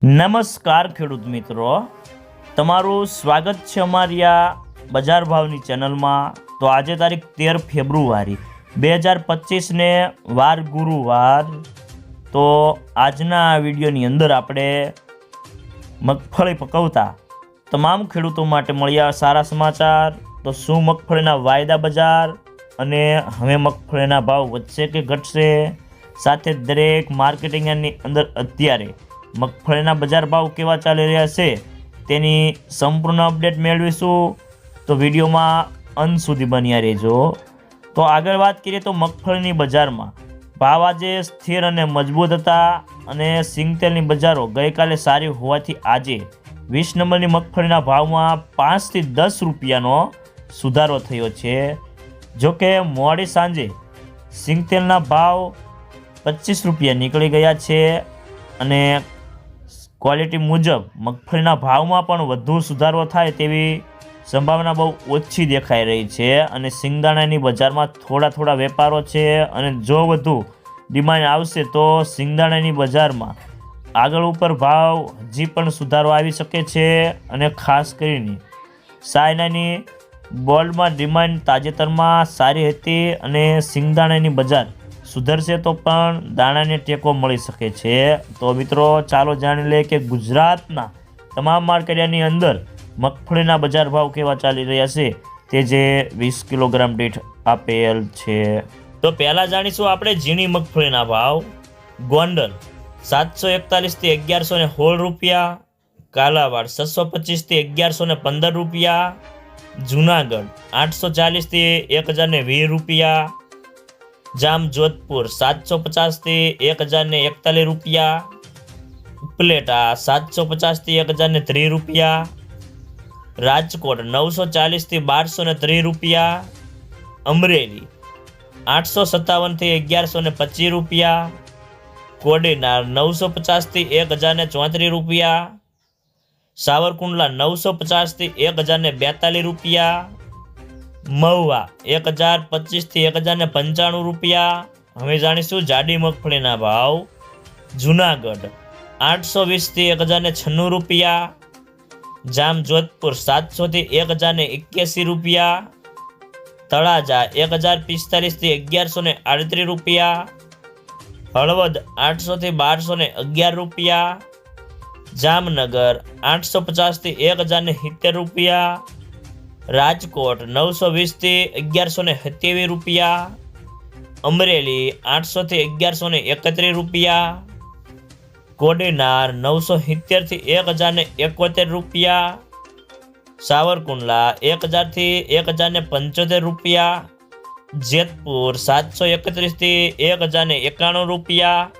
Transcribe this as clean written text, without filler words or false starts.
નમસ્કાર ખેડૂત મિત્રો, તમારું સ્વાગત છે અમારી આ બજાર ભાવની ચેનલમાં। તો આજે તારીખ 13 ફેબ્રુઆરી 2025ને વાર ગુરુવાર। તો આજના આ વિડીયોની અંદર આપણે મગફળી પકવતા તમામ ખેડૂતો માટે મળ્યા સારા સમાચાર। તો શું મગફળીના વાયદા બજાર અને હવે મગફળીના ભાવ વધશે કે ઘટશે, સાથે દરેક માર્કેટિંગની અંદર અત્યારે મગફળીના બજાર ભાવ કેવા ચાલી રહ્યા છે તેની સંપૂર્ણ અપડેટ મેળવીશું। તો વિડીયોમાં અંત સુધી બન્યા રહેજો। તો આગળ વાત કરીએ તો મગફળીની બજારમાં ભાવ આજે સ્થિર અને મજબૂત હતા અને સિંગતેલની બજારો ગઈકાલે સારી હોવાથી આજે 20 નંબરની મગફળીના ભાવમાં 5 થી 10 રૂપિયાનો સુધારો થયો છે। જોકે મોડી સાંજે સિંગતેલના ભાવ 25 રૂપિયા નીકળી ગયા છે અને ક્વોલિટી મુજબ મગફળીના ભાવમાં પણ વધુ સુધારો થાય તેવી સંભાવના બહુ ઓછી દેખાઈ રહી છે અને સિંગદાણાની બજારમાં થોડા વેપારો છે અને જો વધુ ડિમાન્ડ આવશે તો સિંગદાણાની બજારમાં આગળ ઉપર ભાવ હજી પણ સુધારો આવી શકે છે અને ખાસ કરીને ચાઇનાની બોલ્ડમાં ડિમાન્ડ તાજેતરમાં સારી હતી અને સિંગદાણાની બજાર સુધરશે તો પણ દાણાને ટેકો મળી શકે છે। તો મિત્રો ચાલો જાણી લઈએ કે ગુજરાતના તમામ માર્કેટની અંદર મગફળીના બજાર ભાવ કેવા ચાલી રહ્યા છે તે જે 20 કિલોગ્રામ દીઠ આપેલ છે। તો પહેલાં જાણીશું આપણે ઝીણી મગફળીના ભાવ। ગોંડલ 741 થી 1116 રૂપિયા, કાલાવાડ 625 થી 1115 રૂપિયા, જુનાગઢ 840 થી 1020 રૂપિયા, જામજોધપુર 750 થી 1041 રૂપિયા, ઉપલેટા 750 થી 1030 રૂપિયા, રાજકોટ 940 થી 1230 રૂપિયા, અમરેલી 857 થી 1125 રૂપિયા, કોડીનાર 950 થી 1034 રૂપિયા, સાવરકુંડલા 950 થી 1042 રૂપિયા, મહુવા 1025 થી 1095 રૂપિયા। હવે જાણીશું જાડી મગફળીના ભાવ। જુનાગઢ 820 થી 1096 રૂપિયા, જામજોધપુર 700 થી 1081 રૂપિયા, તળાજા 1045 થી 1138 રૂપિયા, હળવદ 800 થી 1211 રૂપિયા, જામનગર 850 થી 1070 રૂપિયા, રાજકોટ 920 થી 1127 રૂપિયા, અમરેલી 800 થી 1131 રૂપિયા, કોડીનાર 970 થી 1071 રૂપિયા, સાવરકુંડલા 1000 થી 1075 રૂપિયા, જેતપુર 731 થી 1091 રૂપિયા,